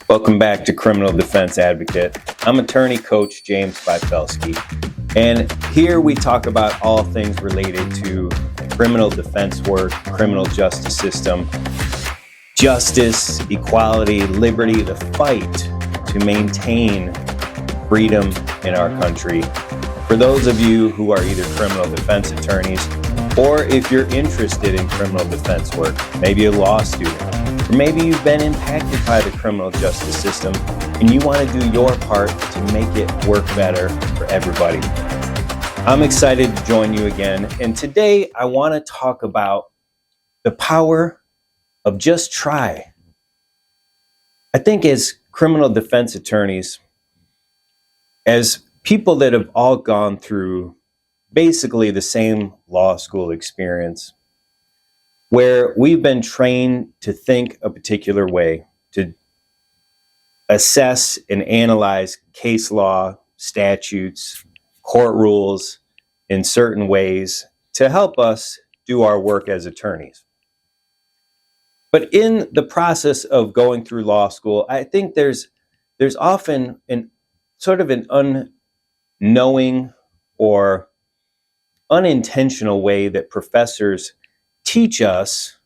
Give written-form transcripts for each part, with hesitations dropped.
Welcome back to Criminal Defense Advocate. I'm attorney coach James Bifelsky, and here we talk about all things related to criminal defense work, criminal justice system, justice, equality, liberty, the fight to maintain freedom in our country. For those of you who are either criminal defense attorneys, or if you're interested in criminal defense work, maybe a law student, or maybe you've been impacted by the criminal justice system and you want to do your part to make it work better for everybody. I'm excited to join you again, and today I want to talk about the power of just try. I think as criminal defense attorneys, as people that have all gone through basically the same law school experience, where we've been trained to think a particular way, to assess and analyze case law, statutes, court rules in certain ways to help us do our work as attorneys. But in the process of going through law school, I think there's often an unknowing or unintentional way that professors teach us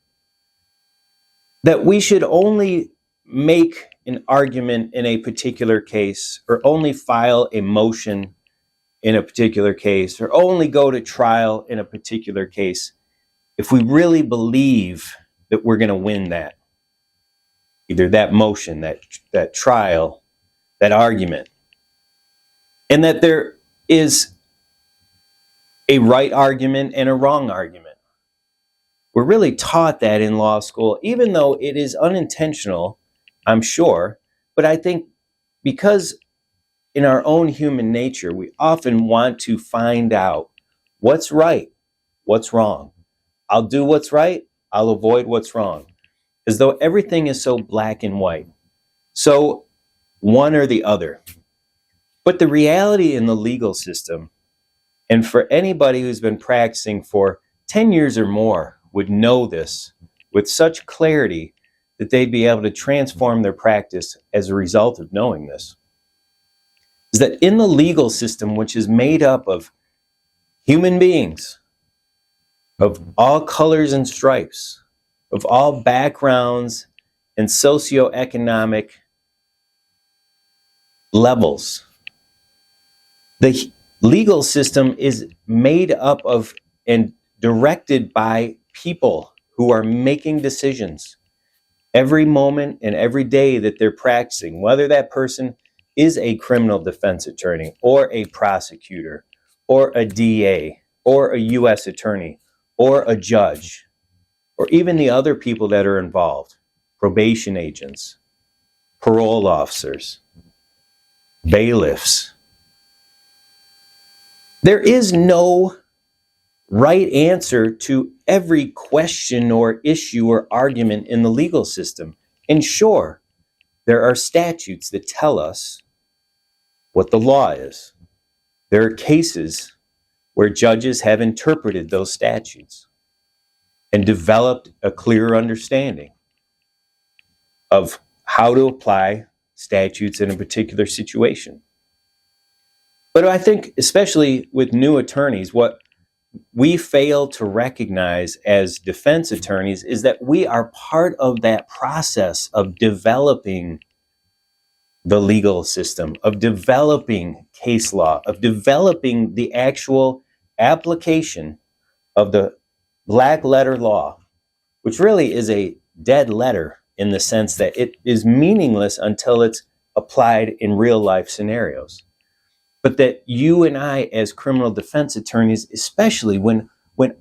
that we should only make an argument in a particular case, or only file a motion in a particular case, or only go to trial in a particular case if we really believe that we're going to win that, either that motion, that trial, that argument, and that there is a right argument and a wrong argument. We're really taught that in law school, even though it is unintentional, I'm sure. But I think because in our own human nature, we often want to find out what's right, what's wrong. I'll do what's right, I'll avoid what's wrong, as though everything is so black and white, so one or the other. But the reality in the legal system, and for anybody who's been practicing for 10 years or more, would know this with such clarity that they'd be able to transform their practice as a result of knowing this, is that in the legal system, which is made up of human beings, of all colors and stripes, of all backgrounds and socioeconomic levels, the legal system is made up of and directed by people who are making decisions every moment and every day that they're practicing, whether that person is a criminal defense attorney or a prosecutor or a DA or a U.S. attorney or a judge, or even the other people that are involved, probation agents, parole officers, bailiffs. There is no right answer to every question or issue or argument in the legal system. And sure, there are statutes that tell us what the law is. There are cases where judges have interpreted those statutes and developed a clearer understanding of how to apply statutes in a particular situation. But I think, especially with new attorneys, what we fail to recognize as defense attorneys is that we are part of that process of developing the legal system, of developing case law, of developing the actual application of the black letter law, which really is a dead letter in the sense that it is meaningless until it's applied in real life scenarios. But that you and I, as criminal defense attorneys, especially when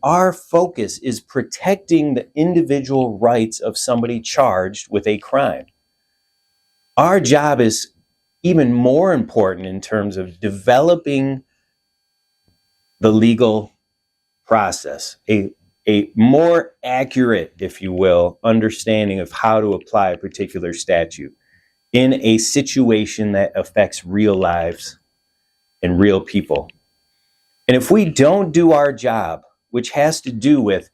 our focus is protecting the individual rights of somebody charged with a crime, our job is even more important in terms of developing the legal process, a more accurate, if you will, understanding of how to apply a particular statute in a situation that affects real lives and real people. And if we don't do our job, which has to do with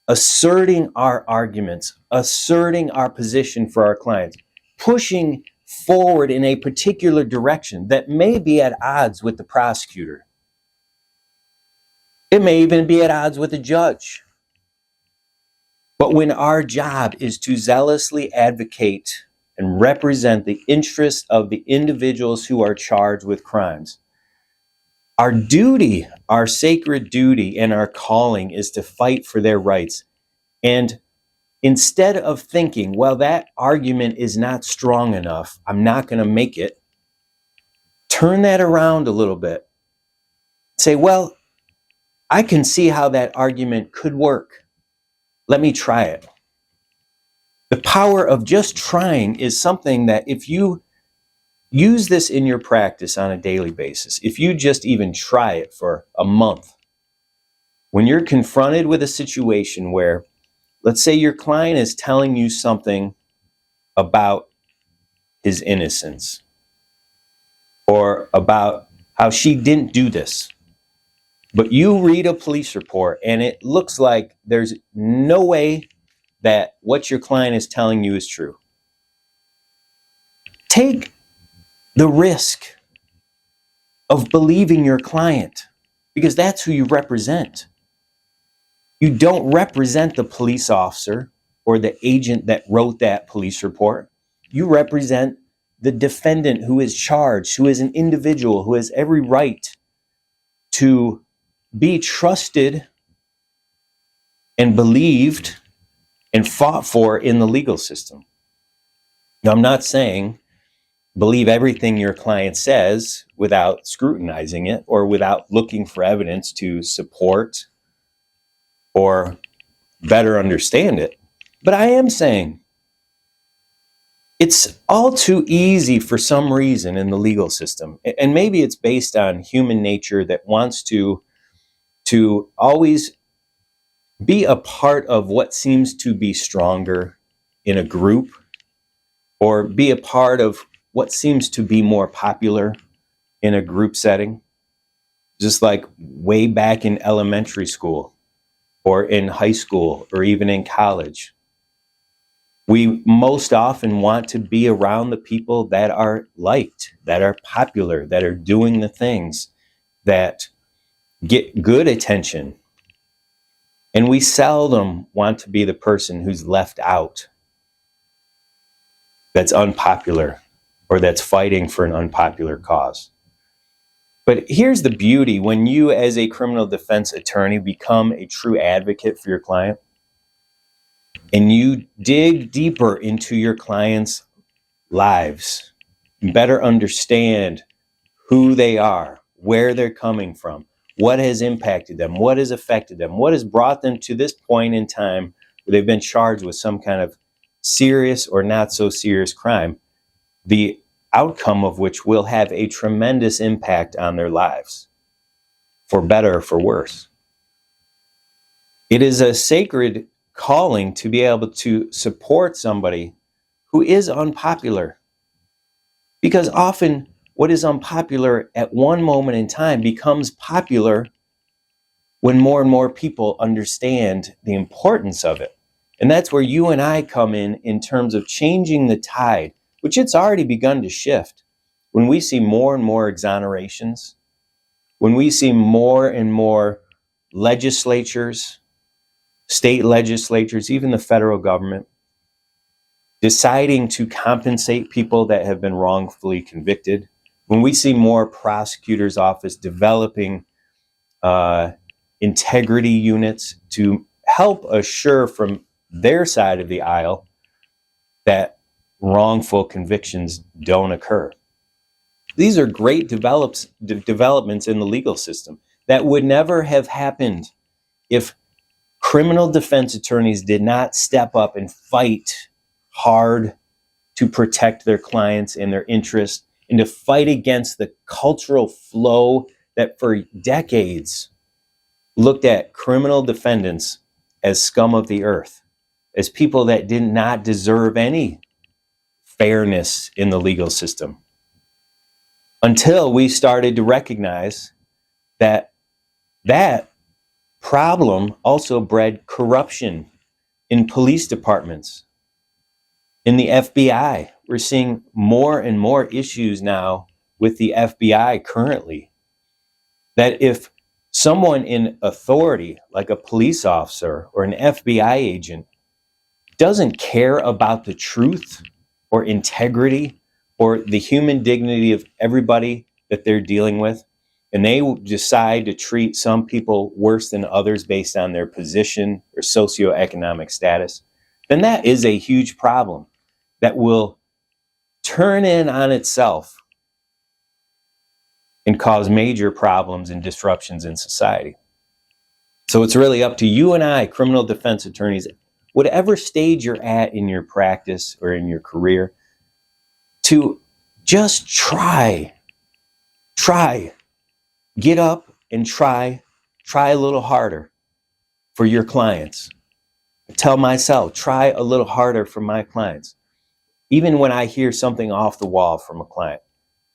asserting our arguments, asserting our position for our clients, pushing forward in a particular direction that may be at odds with the prosecutor. It may even be at odds with the judge. But when our job is to zealously advocate and represent the interests of the individuals who are charged with crimes, our duty, our sacred duty and our calling is to fight for their rights. And instead of thinking, well, that argument is not strong enough, I'm not going to make it, turn that around a little bit. Say, well, I can see how that argument could work. Let me try it. The power of just trying is something that if you use this in your practice on a daily basis, if you just even try it for a month, when you're confronted with a situation where, let's say your client is telling you something about his innocence or about how she didn't do this, but you read a police report and it looks like there's no way that what your client is telling you is true. Take the risk of believing your client because that's who you represent. You don't represent the police officer or the agent that wrote that police report. You represent the defendant who is charged, who is an individual who has every right to be trusted and believed and fought for in the legal system. Now, I'm not saying believe everything your client says without scrutinizing it or without looking for evidence to support or better understand it. But I am saying it's all too easy for some reason in the legal system. And maybe it's based on human nature that wants to always be a part of what seems to be stronger in a group or be a part of what seems to be more popular in a group setting. Just like way back in elementary school or in high school or even in college. We most often want to be around the people that are liked, that are popular, that are doing the things that get good attention. And we seldom want to be the person who's left out, that's unpopular, or that's fighting for an unpopular cause. But here's the beauty when you, as a criminal defense attorney, become a true advocate for your client and you dig deeper into your clients' lives, better understand who they are, where they're coming from, what has impacted them, what has affected them, what has brought them to this point in time where they've been charged with some kind of serious or not so serious crime, the outcome of which will have a tremendous impact on their lives, for better or for worse. It is a sacred calling to be able to support somebody who is unpopular, because often what is unpopular at one moment in time becomes popular when more and more people understand the importance of it. And that's where you and I come in terms of changing the tide, which it's already begun to shift. When we see more and more exonerations, when we see more and more legislatures, state legislatures, even the federal government, deciding to compensate people that have been wrongfully convicted, when we see more prosecutors' office developing integrity units to help assure from their side of the aisle that wrongful convictions don't occur. These are great developments in the legal system that would never have happened if criminal defense attorneys did not step up and fight hard to protect their clients and their interests and to fight against the cultural flow that for decades looked at criminal defendants as scum of the earth, as people that did not deserve any fairness in the legal system. Until we started to recognize that that problem also bred corruption in police departments, in the FBI, we're seeing more and more issues now with the FBI currently, that if someone in authority, like a police officer or an FBI agent, doesn't care about the truth or integrity or the human dignity of everybody that they're dealing with, and they decide to treat some people worse than others based on their position or socioeconomic status, then that is a huge problem that will turn in on itself and cause major problems and disruptions in society. So it's really up to you and I, criminal defense attorneys, whatever stage you're at in your practice or in your career, to just try, get up and try a little harder for your clients. I tell myself, try a little harder for my clients. Even when I hear something off the wall from a client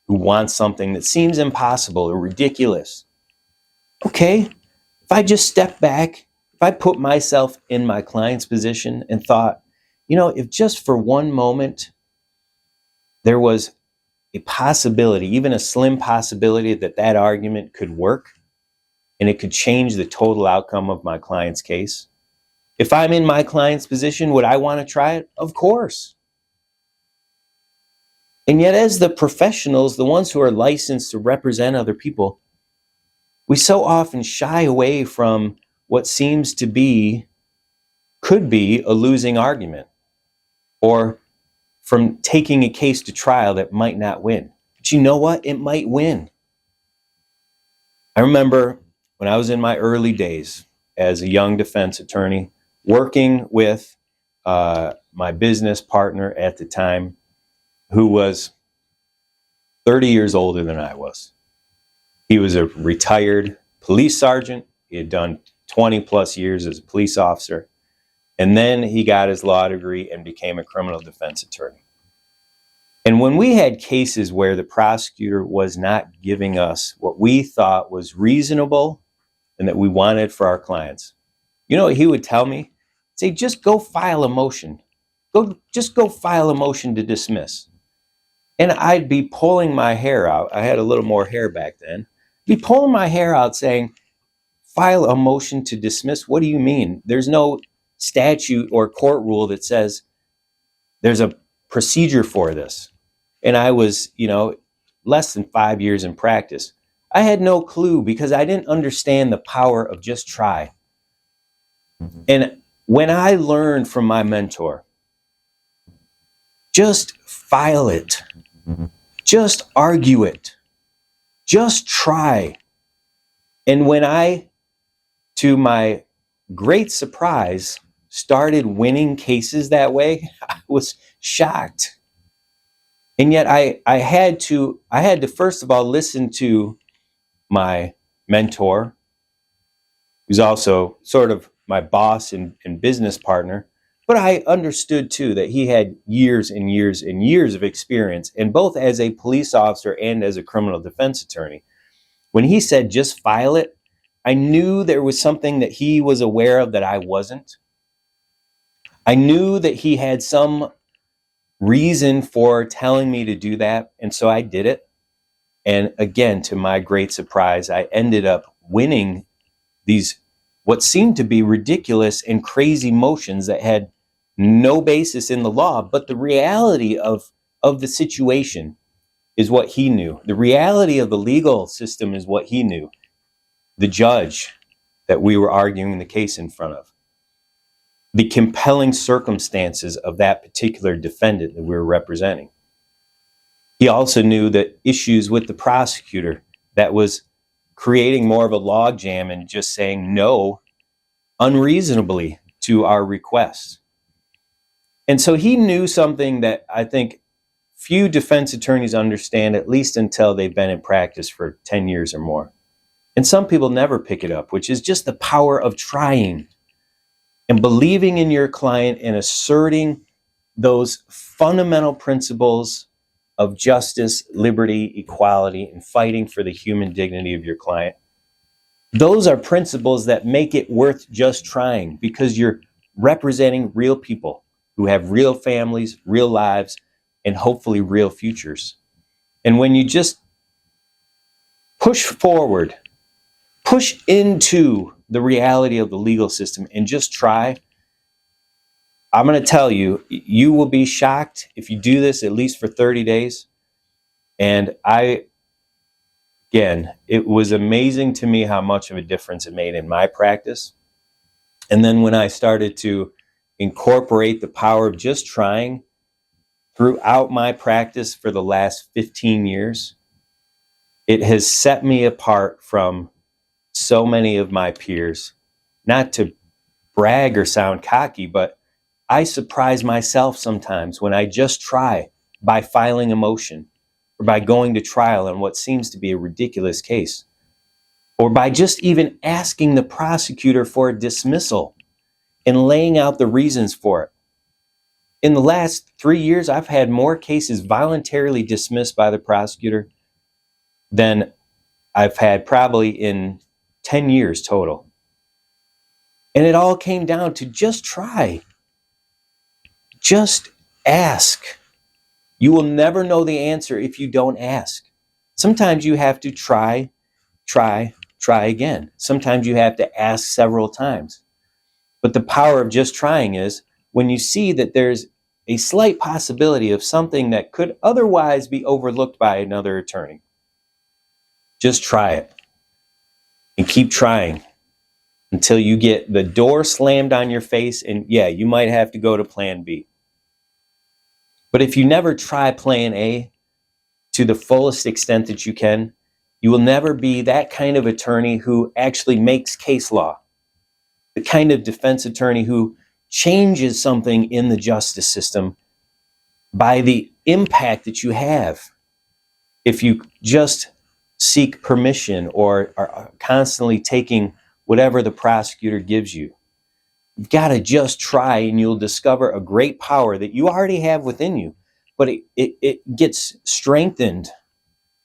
who wants something that seems impossible or ridiculous, okay, if I just step back, if I put myself in my client's position and thought, if just for one moment there was a possibility, even a slim possibility, that argument could work and it could change the total outcome of my client's case. If I'm in my client's position, would I want to try it? Of course. And yet, as the professionals, the ones who are licensed to represent other people, we so often shy away from what seems to be, could be, a losing argument, or from taking a case to trial that might not win. But you know what? It might win. I remember when I was in my early days as a young defense attorney, working with my business partner at the time, who was 30 years older than I was. He was a retired police sergeant. He had done 20 plus years as a police officer. And then he got his law degree and became a criminal defense attorney. And when we had cases where the prosecutor was not giving us what we thought was reasonable and that we wanted for our clients, you know what he would tell me? Say, just go file a motion. Just go file a motion to dismiss. And I'd be pulling my hair out. I had a little more hair back then. Be pulling my hair out saying, file a motion to dismiss? What do you mean? There's no statute or court rule that says there's a procedure for this. And I was, less than 5 years in practice. I had no clue because I didn't understand the power of just try. And when I learned from my mentor, just file it. Just argue it. Just try. And when I, to my great surprise, started winning cases that way, I was shocked. And yet I had to first of all listen to my mentor, who's also sort of my boss and business partner. But I understood too that he had years and years and years of experience, and both as a police officer and as a criminal defense attorney. When he said just file it, I knew there was something that he was aware of that I wasn't. I knew that he had some reason for telling me to do that, and so I did it. And again, to my great surprise, I ended up winning these what seemed to be ridiculous and crazy motions that had no basis in the law, but the reality of the situation is what he knew. The reality of the legal system is what he knew. The judge that we were arguing the case in front of. The compelling circumstances of that particular defendant that we were representing. He also knew that issues with the prosecutor that was creating more of a logjam and just saying no unreasonably to our requests. And so he knew something that I think few defense attorneys understand, at least until they've been in practice for 10 years or more. And some people never pick it up, which is just the power of trying and believing in your client and asserting those fundamental principles of justice, liberty, equality, and fighting for the human dignity of your client. Those are principles that make it worth just trying, because you're representing real people who have real families, real lives, and hopefully real futures. And when you just push forward, push into the reality of the legal system and just try, I'm going to tell you, you will be shocked if you do this at least for 30 days. And again, it was amazing to me how much of a difference it made in my practice. And then when I started to incorporate the power of just trying throughout my practice for the last 15 years, it has set me apart from so many of my peers. Not to brag or sound cocky, but I surprise myself sometimes when I just try by filing a motion or by going to trial on what seems to be a ridiculous case, or by just even asking the prosecutor for a dismissal and laying out the reasons for it. In the last 3 years, I've had more cases voluntarily dismissed by the prosecutor than I've had probably in 10 years total. And it all came down to just try. Just ask. You will never know the answer if you don't ask. Sometimes you have to try again. Sometimes you have to ask several times. But the power of just trying is when you see that there's a slight possibility of something that could otherwise be overlooked by another attorney, just try it and keep trying until you get the door slammed on your face, and yeah, you might have to go to plan B. But if you never try plan A to the fullest extent that you can, you will never be that kind of attorney who actually makes case law, the kind of defense attorney who changes something in the justice system by the impact that you have if you just seek permission or are constantly taking whatever the prosecutor gives you. You've got to just try, and you'll discover a great power that you already have within you, but it gets strengthened.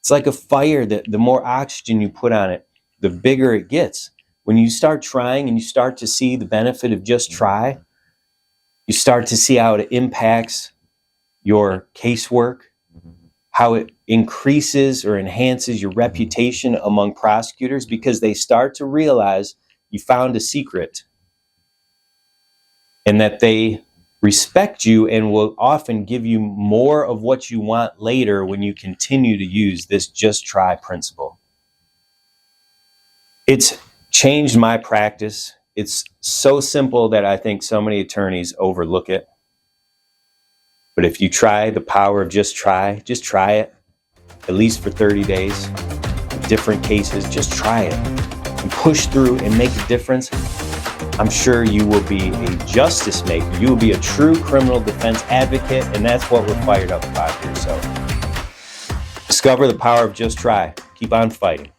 It's like a fire that the more oxygen you put on it, the bigger it gets. When you start trying and you start to see the benefit of just try, you start to see how it impacts your casework, how it increases or enhances your reputation among prosecutors, because they start to realize you found a secret and that they respect you and will often give you more of what you want later when you continue to use this just try principle. It's changed my practice. It's so simple that I think so many attorneys overlook it. But if you try the power of just try it, at least for 30 days, different cases, just try it and push through and make a difference. I'm sure you will be a justice maker. You will be a true criminal defense advocate, and that's what we're fired up about here. So discover the power of just try. Keep on fighting.